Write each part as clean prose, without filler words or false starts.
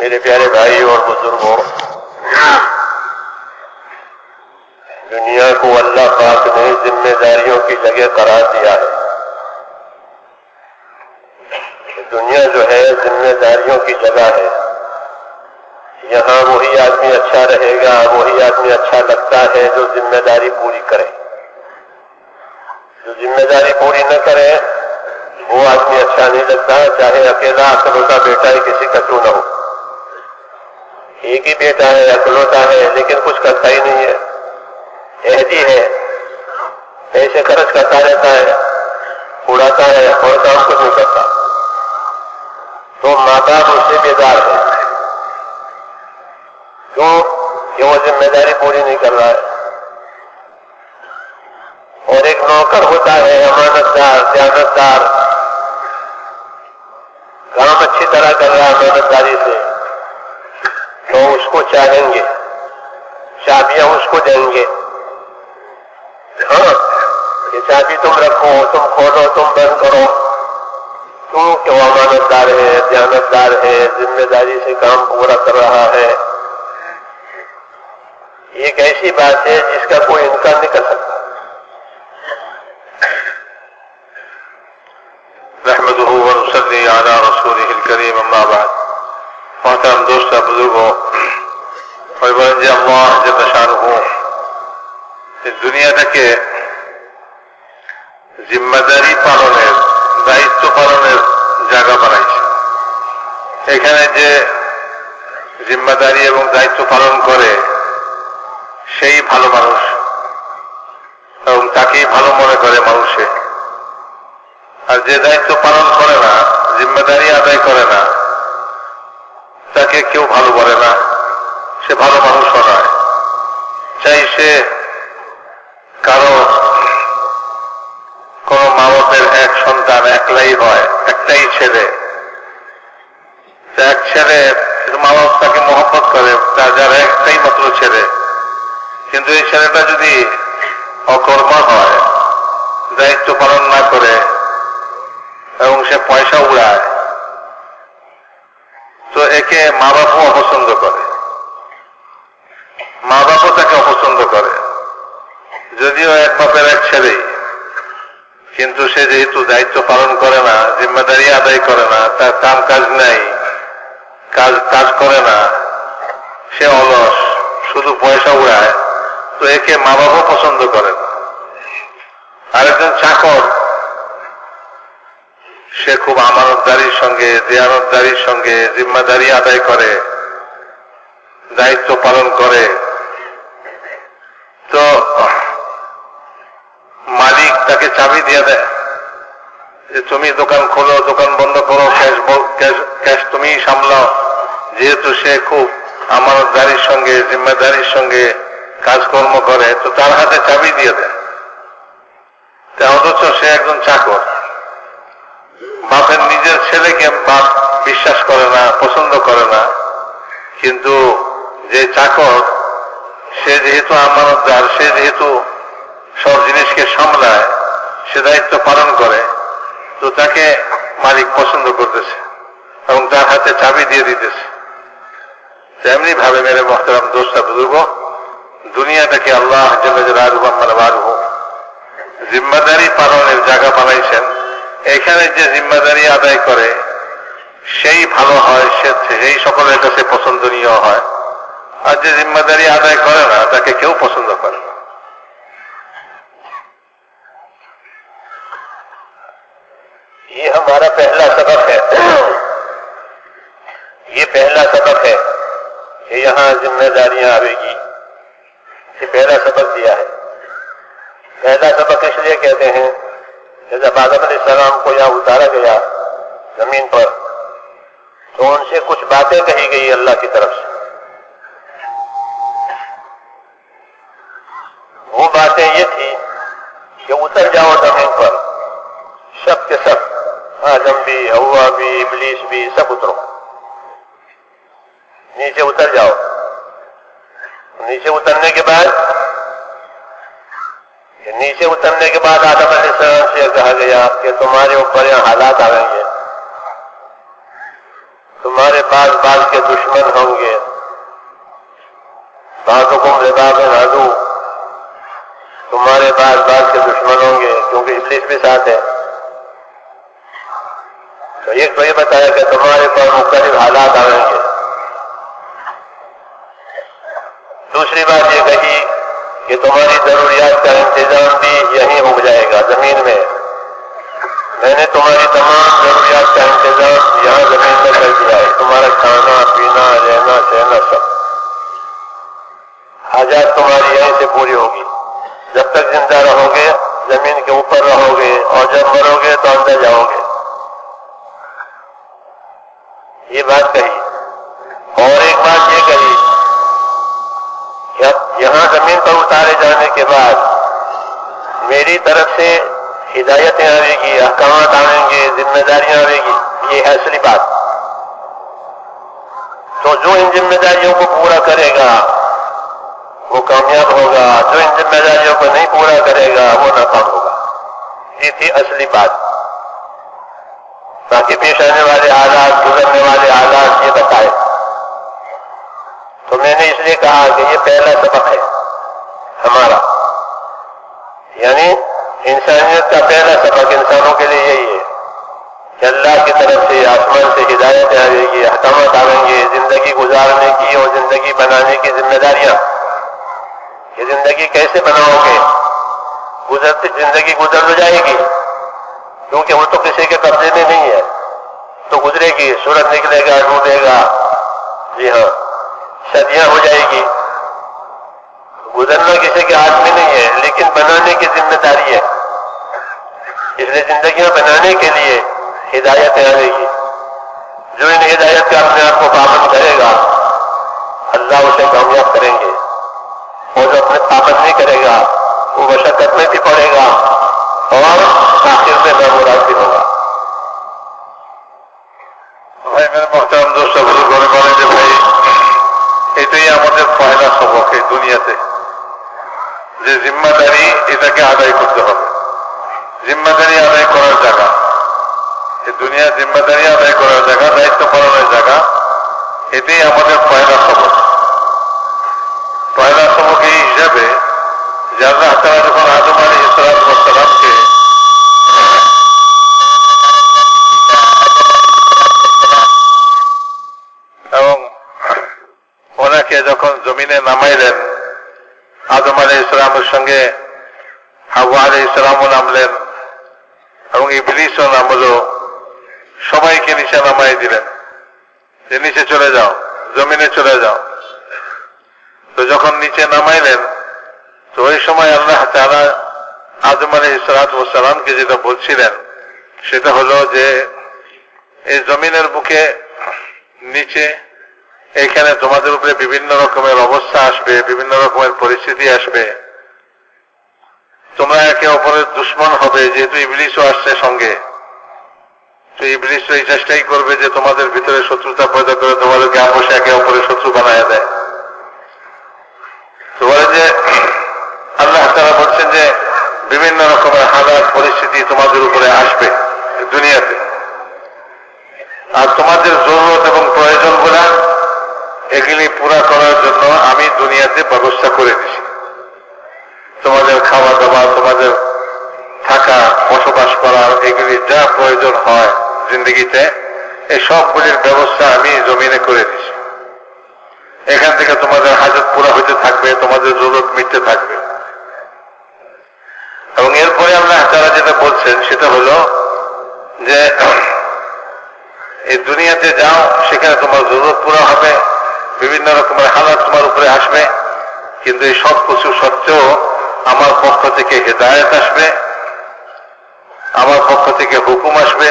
میرے پیارے بھائی اور بزرگوں، دنیا کو اللہ پاک نے ذمہ داریوں کی جگہ قرار دیا ہے۔ دنیا جو ہے ذمہ داریوں کی جگہ ہے۔ یہاں وہی آدمی اچھا رہے گا، وہی آدمی اچھا لگتا ہے جو ذمہ داری پوری کرے۔ جو ذمہ داری پوری نہ کرے وہ آدمی اچھا نہیں لگتا، چاہے اکیلا اکلوتا بیٹا ہی کسی کا کیوں نہ ہو۔ ایک ہی بیٹا ہے، اکلوتا ہے، لیکن کچھ کرتا ہی نہیں ہے، عہدی ہے، پیسے خرچ کرتا رہتا ہے، اڑاتا ہے اور کام کچھ نہیں کرتا، تو ماں باپ اس سے بیدار ہے۔ کیوں؟ کہ وہ ذمہ داری پوری نہیں کر رہا ہے۔ اور ایک نوکر ہوتا ہے، امانت دار، دیانت دار، کام اچھی طرح کر رہا ہے امانت داری سے، تو اس کو چاہیں گے، چابیاں اس کو دیں گے، ہاں یہ چابی تم رکھو، تم کھولو، تم بند کرو، کیونکہ وہ امانت دار ہے، دیانت دار ہے، ذمہ داری سے کام پورا کر رہا ہے۔ یہ ایک ایسی بات ہے جس کا کوئی انکار نہیں کر سکتا۔ نحمده ونصلي على رسوله الكريم، اما بعد۔ محترم دوستوں، بزرگوں، পরিবার যে আল্লাহ জাল্লা শানুহু এই দুনিয়াটাকে জিম্মাদারি পালনের, দায়িত্ব পালনের জায়গা বানাইছে। এখানে যে জিম্মাদারি এবং দায়িত্ব পালন করে সেই ভালো মানুষ এবং তাকেই ভালো মনে করে মানুষে। আর যে দায়িত্ব পালন করে না, জিম্মাদারি আদায় করে না, তাকে কেউ ভালো বলে না, সে ভালো মানুষও নয়। চাই সে কারো কোন মা বাপের এক সন্তান, একলাই হয়, একটাই ছেলে, এক ছেলে, মা বাপ তাকে মহব্বত করে, তার যার একটাই মাত্র ছেলে, কিন্তু এই ছেলেটা যদি অকর্মা হয়, দায়িত্ব পালন না করে এবং সে পয়সা উড়ায়, তো একে মা বাপও অপছন্দ করে, মা বাপও তাকে অপছন্দ করে। যদিও এক বাপের এক ছেলেই, কিন্তু সে যেহেতু দায়িত্ব পালন করে না, জিম্মাদারি আদায় করে না, তার কাম কাজ নাই, কাজ করে না, সে অলস, শুধু পয়সা উড়ায়, তো একে মা বাপও পছন্দ করে না। আরেকজন চাকর, সে খুব আমানতদারির সঙ্গে, দেয়ানতদারির সঙ্গে জিম্মাদারি আদায় করে, দায়িত্ব পালন করে, তো মালিক তাকে চাবি দিয়ে দেয় যে তুমি দোকান খোলো, দোকান বন্ধ করো, ক্যাশ তুমি সামলাও। যেহেতু সে খুব আমানতদারির সঙ্গে, জিম্মাদারির সঙ্গে কাজকর্ম করে, তো তার হাতে চাবি দিয়ে দেয়। অথচ সে একজন চাকর, বাপের নিজের ছেলেকে বাপ বিশ্বাস করে না, পছন্দ করে না, কিন্তু যে চাকর, সে যেহেতু আমানতদার, সে যেহেতু সব জিনিসকে সামলায়, সে দায়িত্ব পালন করে, তো তাকে মালিক পছন্দ করতেছে এবং তার হাতে চাবি দিয়ে দিতেছে। তেমনি ভাবে মেরে মোহতারাম দোস্ত বুজুর্গ, দুনিয়াটাকে আল্লাহ জাল্লা জালালুহু আম্মা বারুহু জিম্মাদারি পালনের জায়গা বানাইছেন। এখানে যে জিম্মাদারি আদায় করে সেই ভালো হয়, সেই সকলের কাছে পছন্দনীয় হয়, আর যে জিম্মাদারি আদায় করে না তাকে কেউ পছন্দ করে না। یہ ہمارا پہلا سبق ہے، یہ پہلا سبق ہے کہ یہاں ذمہ داریاں آئے گی، یہ پہلا سبق دیا ہے۔ پہلا سبق اس لیے کہتے ہیں کہ جب آدم علیہ السلام کو یہاں اتارا گیا زمین پر، تو ان سے کچھ باتیں کہی گئی اللہ کی طرف سے۔ وہ باتیں یہ تھی کہ اتر جاؤ زمین پر، سب کے سب، آدم بھی، حوا بھی، ابلیس بھی، سب اترو، نیچے اتر جاؤ۔ نیچے اترنے کے بعد آدم علیہ السلام سے کہا گیا کہ تمہارے اوپر یہاں حالات آئیں گے، तुम्हारे पास बाल के दुश्मन होंगे, बाज़ुकुम लिबाज़ुन अदू, तुम्हारे पास बाल के दुश्मन होंगे क्योंकि इब्लीस भी साथ है। तो एक तो ये बताया कि तुम्हारे पर मुख्तलिफ हालात आएंगे। दूसरी बात ये कही कि तुम्हारी जरूरियात का इंतजाम भी यहीं हो जाएगा, जमीन में। मैंने तुम्हारी तमाम जरूरियात का इंतजाम यहाँ जमीन में कर दिया है। तुम्हारा खाना पीना रहना सहना सब हाजात तुम्हारी यहीं से पूरी होगी। जब तक जिंदा रहोगे जमीन के ऊपर रहोगे, और जब मरोगे तो अंदर जाओगे। ये बात कही। और एक बात ये कही कि यहां जमीन पर उतारे जाने के बाद मेरी तरफ से हिदायतें आवेगी, अहकामात आएंगे, जिम्मेदारियां आवेगी। ये है असली बात। तो जो इन जिम्मेदारियों को पूरा करेगा वो कामयाब होगा, जो इन जिम्मेदारियों को नहीं पूरा करेगा वो नाकाम होगा। ये थी असली बात। बाकी पेश आने वाले हालात, गुजरने वाले हालात ये बताए। तो मैंने इसलिए कहा कि ये पहला सबक है हमारा, यानी इंसानियत का पहला सबक इंसानों के लिए यही है कि अल्लाह की तरफ से आसमान से हिदायत आएगी, अहकामात आएंगे, जिंदगी गुजारने की और जिंदगी बनाने की जिम्मेदारियां। ये जिंदगी कैसे बनाओगे? गुजरती जिंदगी गुजर हो जाएगी, क्योंकि वो तो किसी के कब्जे में नहीं है, तो गुजरेगी। सूरज निकलेगा, डूबेगा, जी हाँ, सदियां हो जाएगी। गुजरना किसी के हाथ में नहीं है, लेकिन बनाने की जिम्मेदारी है। इसलिए जिंदगियां बनाने के लिए हिदायत आएगी। जो इन हिदायत का अपने आप को पाबंद करेगा अल्लाह उसे कामयाब करेंगे, और जो अपने पाबंद नहीं करेगा वो मशक्कत में भी पड़ेगा और आखिर में नामुराद भी होगा। भाई मेरे मोहतरम दोस्त बुजुर्ग बलें যে ভাই এটাই আমাদের পয়লা সবক এই দুনিয়াতে, যে জিম্মাদারি এটাকে আদায় করতে হবে। জিম্মাদারি আদায় করার জায়গা, এই দুনিয়া জিম্মাদারি আদায় করার জায়গা, দায়িত্ব পালনের জায়গা। এটাই আমাদের পয়লা সবক। পয়লা সবক এই হিসাবে যে আল্লাহ তাআলা যখন আদম আলাইহিস সালামকে এবং ওনাকে যখন জমিনে নামাইলেন, আদম আলাইহিস সালামের সঙ্গে হাওয়া আলাইহিস সালামও নামলেন এবং ইবলীসও নামলো। সবাইকে নিচে নামাই দিলেন যে নিচে চলে যাও, জমিনে চলে যাও। তো যখন নিচে নামাইলেন তো ওই সময় আল্লাহ তাআলা আদম আলাইহিস সালামকে যেটা বলছিলেন সেটা হলো যে এই জমিনের বুকে নিচে এখানে তোমাদের উপরে বিভিন্ন রকমের অবস্থা আসবে, বিভিন্ন রকমের পরিস্থিতি আসবে। তোমরা একে অপরের দুশ্মন হবে, যেহেতু ইবলীসও আসছে সঙ্গে। তো ইবলীস এই চেষ্টাই করবে যে তোমাদের ভিতরে শত্রুতা পয়দা করে তোমাদেরকে আপোষে একে অপরের শত্রু বানায় দেয়। তো বলে যে আল্লাহ তাআলা বলছেন যে বিভিন্ন রকমের হালাত পরিস্থিতি তোমাদের উপরে আসবে দুনিয়াতে, আর তোমাদের জরুরত এবং প্রয়োজন গুলা এগুলি পুরা করার জন্য আমি দুনিয়াতে ব্যবস্থা করে দিছি। তোমাদের খাওয়া দাওয়া, তোমাদের থাকা, বসবাস করার এগুলি যা প্রয়োজন হয় জিন্দগিতে, এই সবগুলির ব্যবস্থা আমি জমিনে করে দিছি। এখান থেকে তোমাদের হাজত পুরা হইতে থাকবে, তোমাদের জরুরত মিটতে থাকবে। এবং এরপরে আল্লাহ তাআলা যেটা বলছেন সেটা হলো যে এই দুনিয়াতে যাও, সেখানে তোমার জরুরত পুরা হবে, বিভিন্ন রকমের হালাত তোমার উপরে আসবে, কিন্তু এই সব কিছু সত্ত্বেও আমার পক্ষ থেকে হিদায়াত আসবে, আমার পক্ষ থেকে হুকুম আসবে,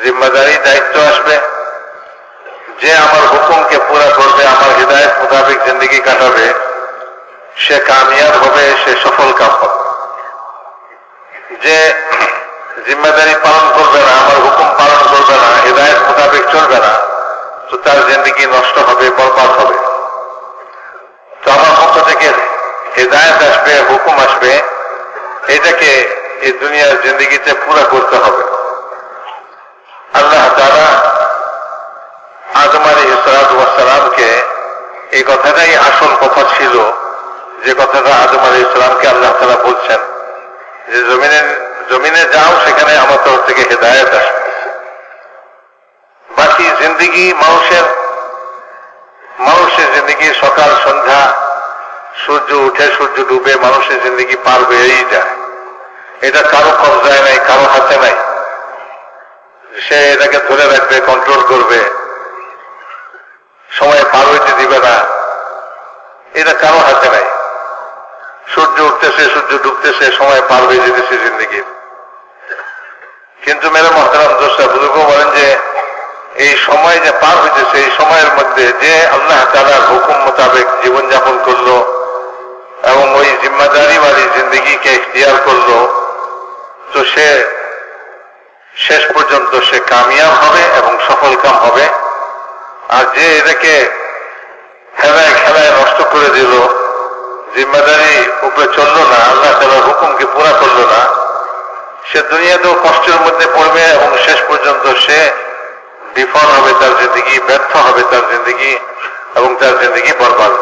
জিম্মাদারি দায়িত্ব আসবে। যে আমার হুকুমকে পুরা করবে, আমার হিদায়াত মোতাবেক জিন্দগি কাটাবে, সে কামিয়াব হবে, সে সফল কাম হবে। যে জিম্মাদারি পালন করবে না, আমার হুকুম পালন করবে না, হিদায়াত মোতাবেক চলবে না, তো তার জিন্দগি নষ্ট হবে, বরবাদ হবে। তো আমার পক্ষ থেকে হিদায়াত আসবে, হুকুম আসবে, এটাকে এই দুনিয়ার জিন্দগিতে পুরা করতে হবে। আল্লাহ তাআলা সালামকে এই কথাটাই আসল কথা ছিল, যে কথাটা আদম আলাইহিস সালামকে আল্লাহ তাআলা বলছেন যে জমিনে যাও, সেখানে আমার তরফ থেকে হেদায়েত আসবে। বাকি জিন্দিগি মানুষের জিন্দিগি সকাল সন্ধ্যা, সূর্য উঠে সূর্য ডুবে মানুষের জিন্দিগি পার হয়েই যায়। এটা কারো কবজায় নাই, কারো হাতে নাই। সে এটাকে ধরে রাখবে, কন্ট্রোল করবে, সময় পার হইতে দিবে না, এটা কারো হাতে নাই। সূর্য উঠতেছে, সূর্য ডুবতেছে, সময় পার হয়ে যেতেছে জিন্দিগির। কিন্তু মেরে মহতারাম দোস্তা বুজুর্গ বলেন যে এই সময় যে পার হইতেছে, এই সময়ের মধ্যে যে আল্লাহ তাআলার হুকুম মোতাবেক জীবনযাপন করলো এবং ওই জিম্মাদারি বাড়ি জিন্দিগিকে ইখতিয়ার করলো, তো সে শেষ পর্যন্ত সে কামিয়াব হবে এবং সফল কাম হবে। আর যে এটাকে খেলায় খেলায় নষ্ট করে দিল, জিম্মাদারি উপরে চললো না, আল্লাহ তাআলার হুকুমকে পুরা করলো না, সে দুনিয়াতেও কষ্টের মধ্যে পড়বে এবং শেষ পর্যন্ত সে বিফল হবে তার জিন্দিগি, ব্যর্থ হবে তার জিন্দিগি এবং তার জিন্দিগি বরবাদ।